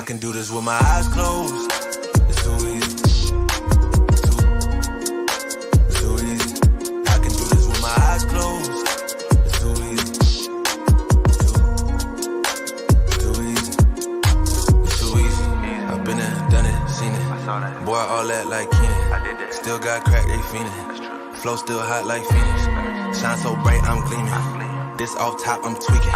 can do this with my eyes closed. It's too easy. Too easy. I can do this with my eyes closed. It's too easy. Too easy. It's too easy. I've been there, done it, seen it. Boy, all that like Keenan. Still got crack, they fiendin'. Flow still hot like Phoenix. Shine so bright, I'm gleaming. This off top, I'm tweaking.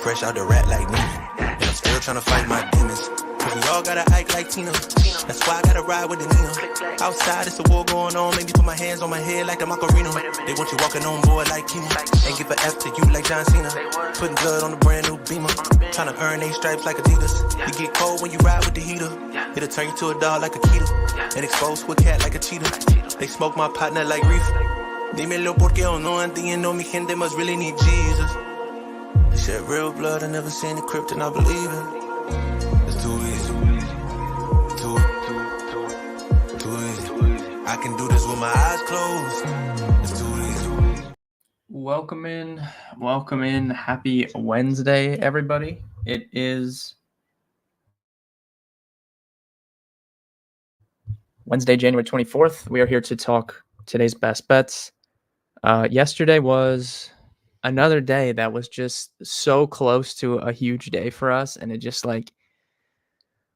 Fresh out the rat like Neiman. And I'm still tryna fight my demons. Cause we all gotta act like Tina. That's why I gotta ride with the Nina. Outside, it's a war going on. Make me put my hands on my head like the Macarena. They want you walking on board like Kima. Ain't give a F to you like John Cena. Putting blood on the brand new Beamer. Tryna earn they stripes like Adidas. You get cold when you ride with the heater. It'll turn you to a dog like a Keeta. And expose to a cat like a cheetah. They smoke my partner like reefer. Dímelo porque o no entiendo, mi gente must really need Jesus. They shed real blood, I never seen the crypt and I believe it. It's too easy. Too easy. I can do this with my eyes closed. It's too easy. Welcome in. Happy Wednesday, everybody. It is Wednesday, January 24th. We are here to talk today's best bets. Yesterday was another day that was just so close to a huge day for us, and it just like,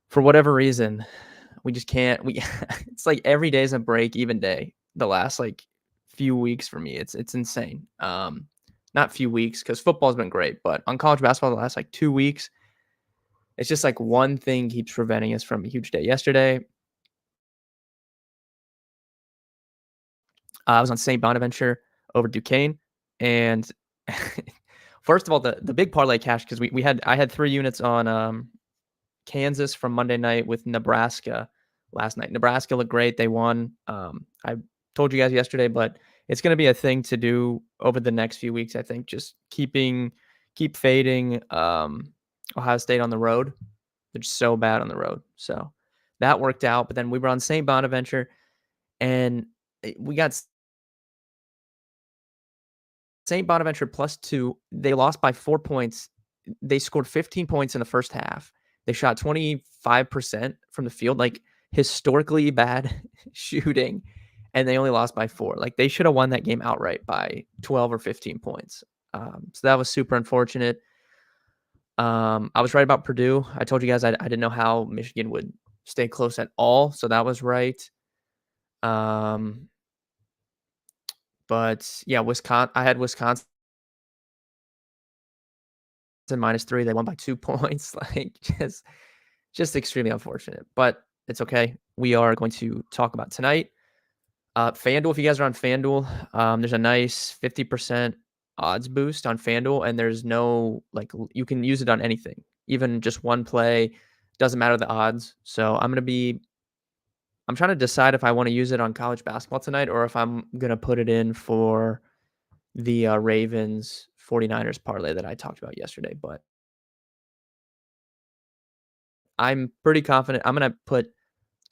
for whatever reason, we just can't. It's like every day is a break-even day. The last like few weeks for me, it's insane. Not few weeks because football's been great, but on college basketball the last like 2 weeks, it's just like one thing keeps preventing us from a huge day. Yesterday, I was on St. Bonaventure over Duquesne, and first of all, the big parlay cash because I had 3 units on Kansas from Monday night with Nebraska last night. Nebraska looked great; they won. I told you guys yesterday, but it's going to be a thing to do over the next few weeks. I think just keep fading Ohio State on the road. They're just so bad on the road, so that worked out. But then we were on St. Bonaventure, and we got St. Bonaventure +2. They lost by 4 points. They scored 15 points in the first half. They shot 25% from the field, like historically bad shooting, and they only lost by 4. Like they should have won that game outright by 12 or 15 points. So that was super unfortunate. I was right about Purdue. I told you guys I didn't know how Michigan would stay close at all, so that was right. But yeah, Wisconsin. I had Wisconsin -3. They won by 2 points. Like just extremely unfortunate. But it's okay. We are going to talk about tonight. FanDuel. If you guys are on FanDuel, there's a nice 50% odds boost on FanDuel, and there's no like you can use it on anything, even just one play. Doesn't matter the odds. So I'm trying to decide if I want to use it on college basketball tonight or if I'm going to put it in for the Ravens 49ers parlay that I talked about yesterday. But I'm pretty confident I'm going to put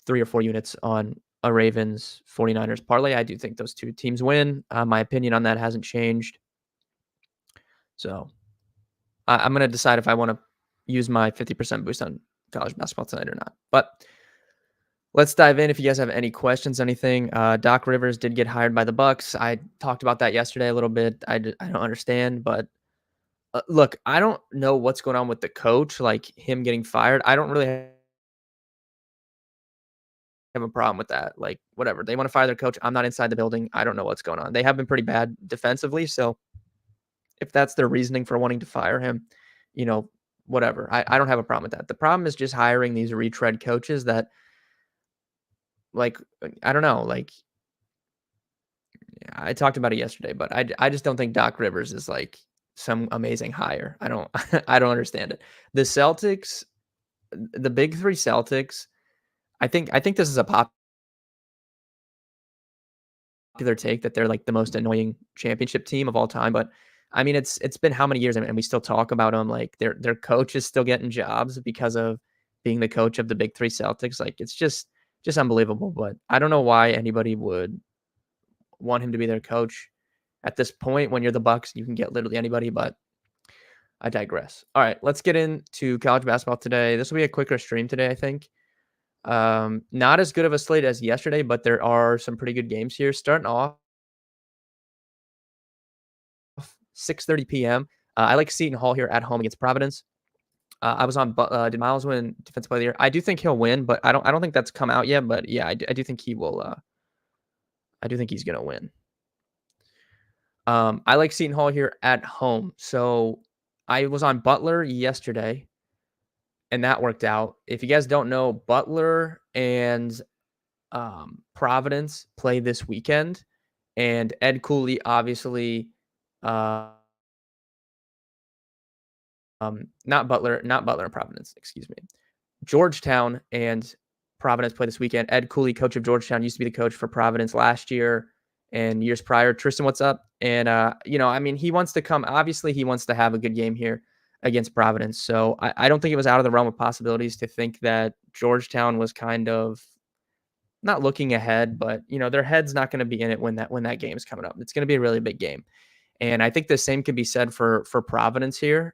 3 or 4 units on a Ravens 49ers parlay. I do think those two teams win. My opinion on that hasn't changed. So I'm going to decide if I want to use my 50% boost on college basketball tonight or not. But let's dive in. If you guys have any questions, anything. Doc Rivers did get hired by the Bucks. I talked about that yesterday a little bit. I don't understand, but look, I don't know what's going on with the coach, like him getting fired. I don't really have a problem with that. Like, whatever. They want to fire their coach. I'm not inside the building. I don't know what's going on. They have been pretty bad defensively. So if that's their reasoning for wanting to fire him, whatever. I don't have a problem with that. The problem is just hiring these retread coaches that, like, I don't know, like I talked about it yesterday, but I just don't think Doc Rivers is like some amazing hire. I don't understand it. The Celtics, the big 3 Celtics, I think this is a popular take that they're like the most annoying championship team of all time, but I mean it's been how many years and we still talk about them. Like their coach is still getting jobs because of being the coach of the big 3 Celtics. Like it's just unbelievable, but I don't know why anybody would want him to be their coach at this point. When you're the Bucks, you can get literally anybody, but I digress. All right, let's get into college basketball today. This will be a quicker stream today, I think. Not as good of a slate as yesterday, but there are some pretty good games here. Starting off 6:30 p.m. I like Seton Hall here at home against Providence. I was on. Did Miles win Defensive Player of the Year? I do think he'll win, but I don't think that's come out yet. But yeah, I do think he will. I do think he's gonna win. I like Seton Hall here at home. So I was on Butler yesterday, and that worked out. If you guys don't know, Butler and Providence play this weekend, and Ed Cooley obviously, uh, not Butler and Providence, excuse me. Georgetown and Providence play this weekend. Ed Cooley, coach of Georgetown, used to be the coach for Providence last year and years prior. Tristan, what's up? And I mean, he wants to come. Obviously, he wants to have a good game here against Providence. So I don't think it was out of the realm of possibilities to think that Georgetown was kind of not looking ahead, but their head's not going to be in it when that game's coming up. It's going to be a really big game. And I think the same can be said for Providence here.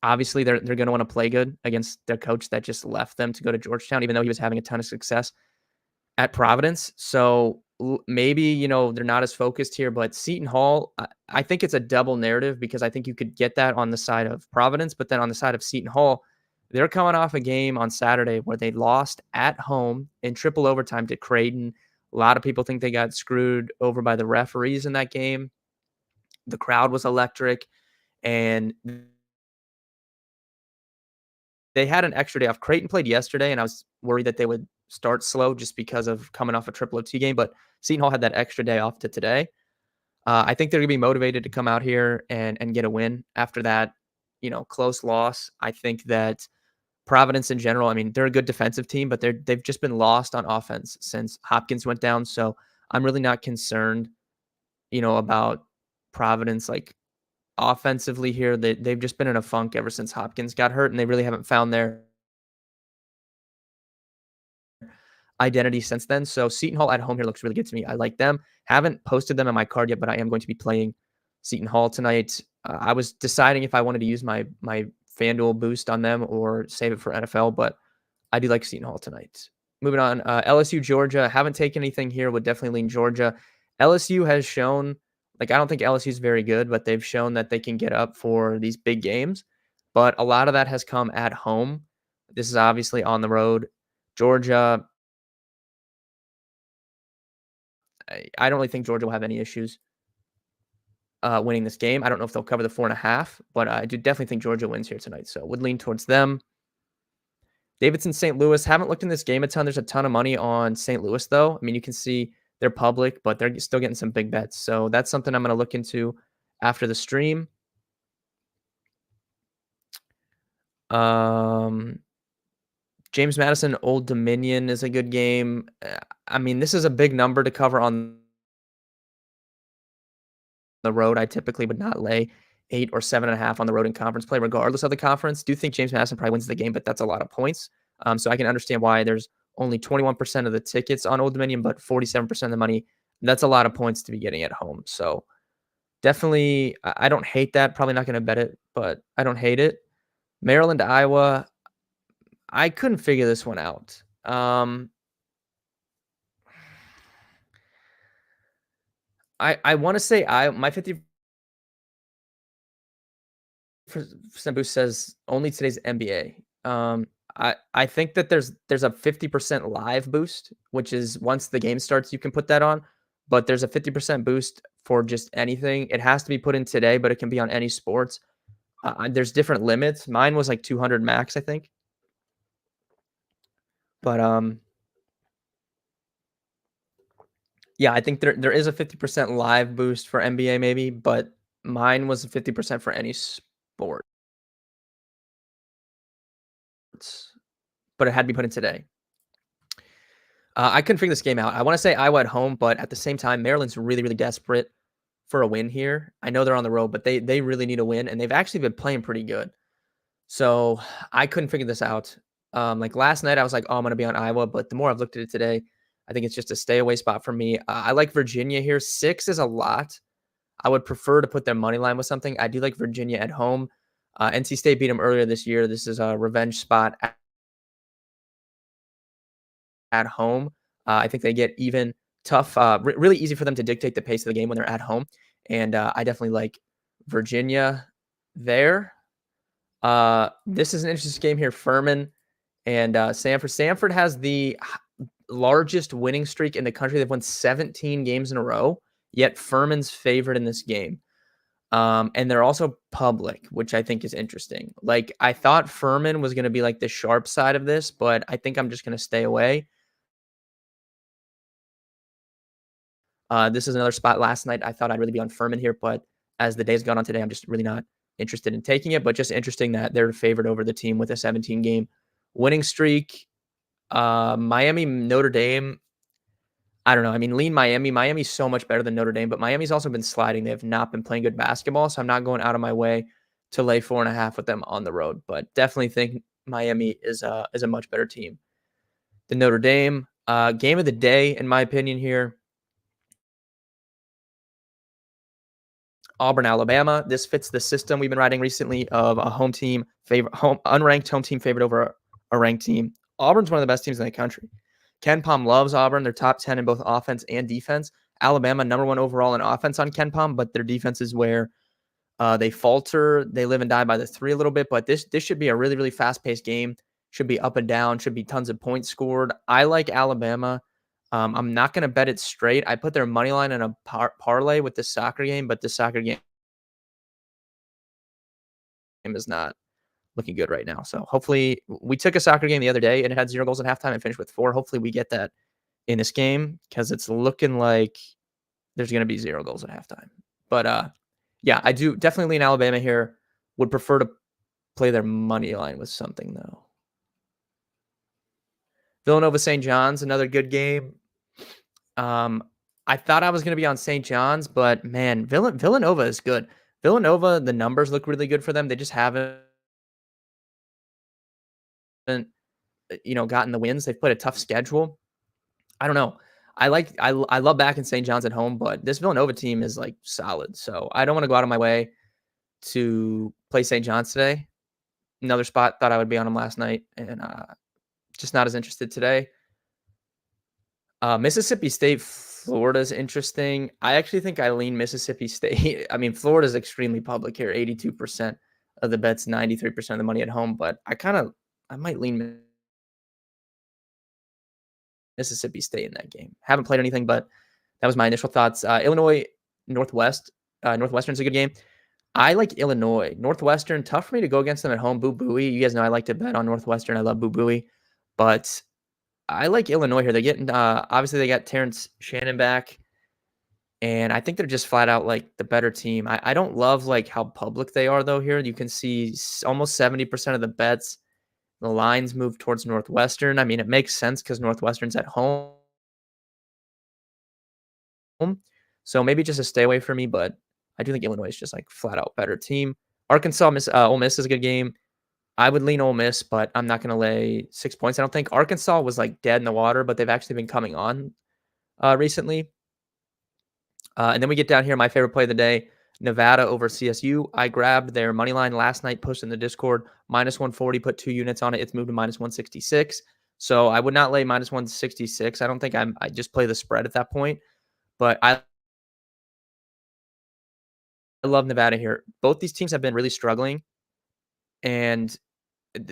Obviously, they're going to want to play good against their coach that just left them to go to Georgetown, even though he was having a ton of success at Providence. So maybe they're not as focused here, but Seton Hall, I think it's a double narrative because I think you could get that on the side of Providence, but then on the side of Seton Hall, they're coming off a game on Saturday where they lost at home in triple overtime to Creighton. A lot of people think they got screwed over by the referees in that game. The crowd was electric, and they had an extra day off. Creighton played yesterday, and I was worried that they would start slow just because of coming off a triple OT game, but Seton Hall had that extra day off to today. I think they're going to be motivated to come out here and get a win after that, close loss. I think that Providence in general, I mean, they're a good defensive team, but they've just been lost on offense since Hopkins went down. So I'm really not concerned, about Providence like offensively here. They've just been in a funk ever since Hopkins got hurt, and they really haven't found their identity since then. So Seton Hall at home here looks really good to me. I like them. Haven't posted them on my card yet, but I am going to be playing Seton Hall tonight. I was deciding if I wanted to use my FanDuel boost on them or save it for NFL, but I do like Seton Hall tonight. Moving on, LSU, Georgia. Haven't taken anything here. Would definitely lean Georgia. LSU has shown, I don't think LSU is very good, but they've shown that they can get up for these big games. But a lot of that has come at home. This is obviously on the road. Georgia, I don't really think Georgia will have any issues winning this game. I don't know if they'll cover the 4.5, but I do definitely think Georgia wins here tonight. So would lean towards them. Davidson, St. Louis. Haven't looked in this game a ton. There's a ton of money on St. Louis, though. I mean, you can see they're public, but they're still getting some big bets. So that's something I'm going to look into after the stream. James Madison, Old Dominion is a good game. I mean, this is a big number to cover on the road. I typically would not lay 8 or 7.5 on the road in conference play, regardless of the conference. Do think James Madison probably wins the game, but that's a lot of points. So I can understand why there's only 21% of the tickets on Old Dominion, but 47% of the money. That's a lot of points to be getting at home. So definitely, I don't hate that. Probably not going to bet it, but I don't hate it. Maryland, Iowa. I couldn't figure this one out. I want to say my 50% boost says only today's NBA. I think that there's a 50% live boost, which is once the game starts, you can put that on. But there's a 50% boost for just anything. It has to be put in today, but it can be on any sports. There's different limits. Mine was like 200 max, I think. But yeah, I think there is a 50% live boost for NBA maybe, but mine was 50% for any sport. But it had to be put in today. I couldn't figure this game out. I want to say Iowa at home, but at the same time, Maryland's really, really desperate for a win here. I know they're on the road, but they really need a win, and they've actually been playing pretty good. So I couldn't figure this out. Like last night, I was like, oh, I'm going to be on Iowa, but the more I've looked at it today, I think it's just a stay away spot for me. I like Virginia here. 6 is a lot. I would prefer to put their money line with something. I do like Virginia at home. NC State beat them earlier this year. This is a revenge spot at home. I think they get even tough, really easy for them to dictate the pace of the game when they're at home. And I definitely like Virginia there. This is an interesting game here. Furman and Stanford. Stanford has the largest winning streak in the country. They've won 17 games in a row, yet Furman's favored in this game. And they're also public, which I think is interesting. Like, I thought Furman was going to be like the sharp side of this, but I think I'm just going to stay away. This is another spot last night. I thought I'd really be on Furman here, but as the day's gone on today, I'm just really not interested in taking it. But just interesting that they're favored over the team with a 17 game winning streak. Miami, Notre Dame. I don't know. I mean, lean Miami. Miami's so much better than Notre Dame, but Miami's also been sliding. They have not been playing good basketball, so I'm not going out of my way to lay 4.5 with them on the road. But definitely think Miami is a much better team than Notre Dame. Game of the day, in my opinion, here. Auburn, Alabama. This fits the system we've been riding recently of a unranked home team favored over a ranked team. Auburn's one of the best teams in the country. Ken Palm loves Auburn. They're top 10 in both offense and defense. Alabama, number 1 overall in offense on Ken Palm, but their defense is where they falter. They live and die by the 3 a little bit, but this should be a really, really fast-paced game. Should be up and down. Should be tons of points scored. I like Alabama. I'm not going to bet it straight. I put their money line in a parlay with the soccer game, but the soccer game is not looking good right now. So hopefully, we took a soccer game the other day and it had 0 goals at halftime and finished with 4. Hopefully we get that in this game because it's looking like there's going to be 0 goals at halftime. But yeah, I do definitely lean Alabama here. Would prefer to play their money line with something though. Villanova St. John's, another good game. I thought I was going to be on St. John's, but man, Villanova is good. Villanova, the numbers look really good for them. They just haven't, gotten the wins. They've played a tough schedule. I don't know. I love back in St. John's at home, but this Villanova team is like solid. So I don't want to go out of my way to play St. John's today. Another spot, thought I would be on them last night, and just not as interested today. Mississippi State, Florida is interesting. I actually think I lean Mississippi State. I mean, Florida is extremely public here. 82% of the bets, 93% of the money at home. But I might lean Mississippi State in that game. Haven't played anything, but that was my initial thoughts. Illinois, Northwestern's a good game. I like Illinois. Northwestern, tough for me to go against them at home. Boo Booey. You guys know I like to bet on Northwestern. I love Boo Booey. But I like Illinois here. They're getting, obviously, they got Terrence Shannon back. And I think they're just flat out like the better team. I don't love like how public they are, though, here. You can see almost 70% of the bets. The lines move towards Northwestern. I mean, it makes sense because Northwestern's at home. So maybe just a stay away for me, but I do think Illinois is just like flat out better team. Arkansas, Ole Miss is a good game. I would lean Ole Miss, but I'm not going to lay 6 points. I don't think Arkansas was like dead in the water, but they've actually been coming on recently. And then we get down here, my favorite play of the day, Nevada over CSU. I grabbed their money line last night, posted in the Discord, minus 140, put 2 units on it. It's moved to minus 166. So I would not lay minus 166. I don't think I just play the spread at that point. But I love Nevada here. Both these teams have been really struggling, and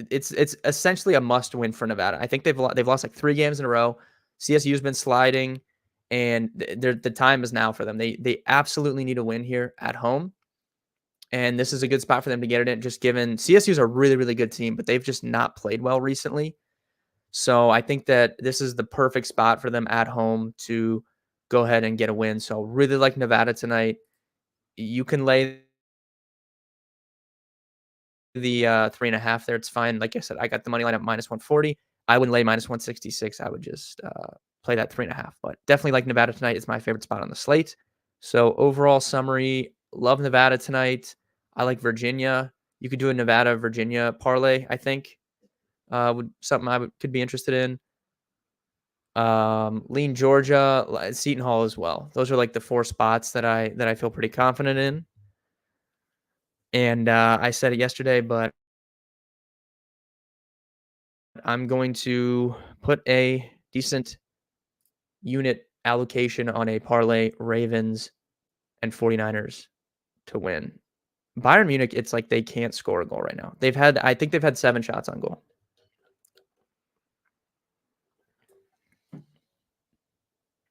it's essentially a must win for Nevada. I think they've lost like 3 games in a row. CSU's been sliding, and the time is now for them. They absolutely need a win here at home, and this is a good spot for them to get it in. Just given CSU's a really, really good team, but they've just not played well recently. So I think that this is the perfect spot for them at home to go ahead and get a win. So really like Nevada tonight. You can lay the 3.5 there. It's fine. Like I said, I got the money line at minus 140. I wouldn't lay minus 166. I would just play that 3.5. But definitely like Nevada tonight. It's my favorite spot on the slate. So overall summary, love Nevada tonight. I like Virginia. You could do a Nevada Virginia parlay, I think. Would something could be interested in. Lean Georgia, Seton Hall as well. Those are like the 4 spots that I feel pretty confident in. And I said it yesterday, but I'm going to put a decent unit allocation on a parlay Ravens and 49ers to win. Bayern Munich, it's like they can't score a goal right now. I think they've had 7 shots on goal.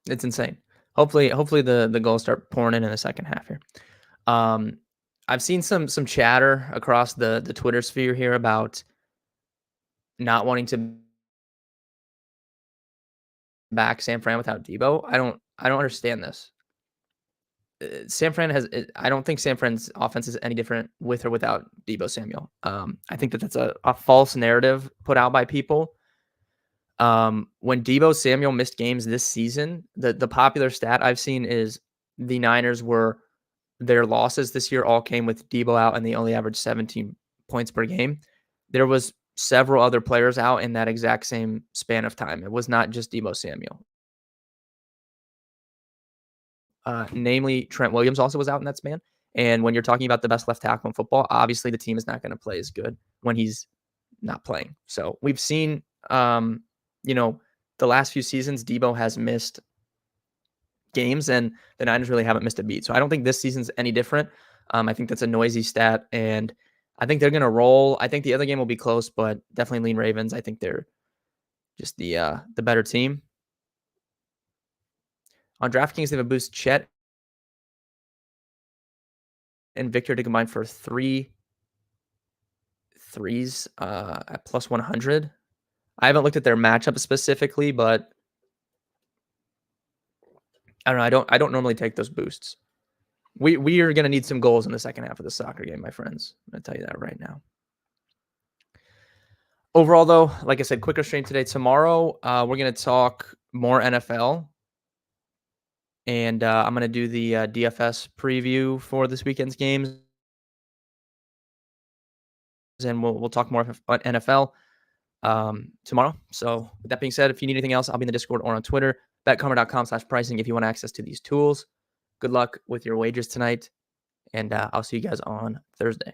It's insane. Hopefully the goals start pouring in the second half here. I've seen some chatter across the Twitter sphere here about not wanting to back San Fran without Debo. I don't understand this. San Fran I don't think San Fran's offense is any different with or without Debo Samuel. I think that's a false narrative put out by people. When Debo Samuel missed games this season, the popular stat I've seen is the Niners their losses this year all came with Debo out, and they only averaged 17 points per game. There was several other players out in that exact same span of time. It was not just Debo Samuel. Namely, Trent Williams also was out in that span. And when you're talking about the best left tackle in football, obviously the team is not going to play as good when he's not playing. So we've seen, the last few seasons, Debo has missed games, and the Niners really haven't missed a beat. So I don't think this season's any different. I think that's a noisy stat, and I think they're going to roll. I think the other game will be close, but definitely lean Ravens. I think they're just the better team. On DraftKings, they have a boost Chet and Victor to combine for 3 threes at plus 100. I haven't looked at their matchup specifically, but I don't know. I don't normally take those boosts. We are going to need some goals in the second half of the soccer game, my friends. I'm going to tell you that right now. Overall, though, like I said, quicker stream today. Tomorrow, we're going to talk more NFL. And I'm going to do the DFS preview for this weekend's games. And we'll talk more about NFL tomorrow. So with that being said, if you need anything else, I'll be in the Discord or on Twitter, betcomer.com/pricing if you want access to these tools. Good luck with your wagers tonight, and I'll see you guys on Thursday.